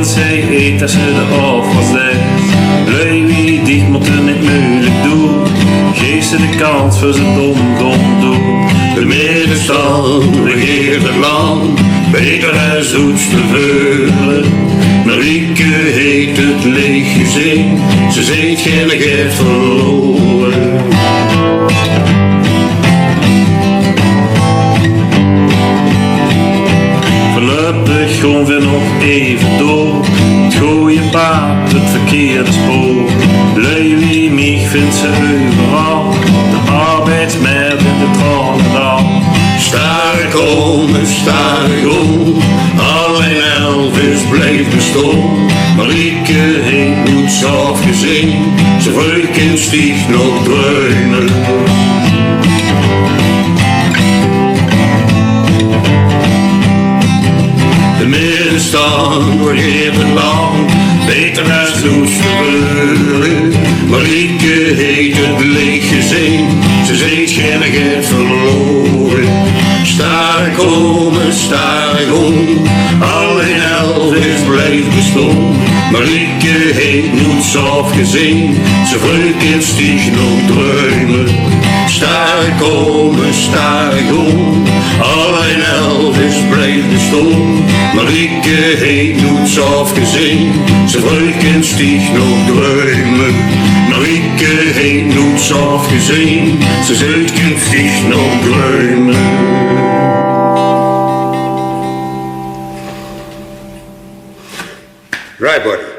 kind zij eet dat ze de afwas zegt. Lui wie dit moeten niet moeilijk doen. Geef ze de kans voor ze dom doen. De middenstand regeert het land, beter en zoets te vullen. Marieke heet het leeg gezin, ze zit geen geld verloren. Voorlopig gaan we nog even door. Het gooien paard, het verkeerde spoor. Lui wie mij vindt ze overal. De arbeidsmarkt in de Tranendal. Staren komen, staren om, alleen Elvis blijft bestaan. Marieke heet moet zelf gezien, ze vreugd sticht nog dreunen. De middenstand regeert het land, beter als loes gebeuren. Marieke heet het leeg gezin, ze zit geen geld verloren. Staren komen, staren om, alleen Elvis blijft bestaan. Marieke heet moet zelf gezien, ze vreugd sticht nog druimen. Staren komen, staren om, alleen Elvis blijft bestaan. Marieke heet moet zelf gezien, ze vreugd sticht nog druimen. Marieke heet moet zelf gezien, ze zult sticht nog druimen. Right, buddy.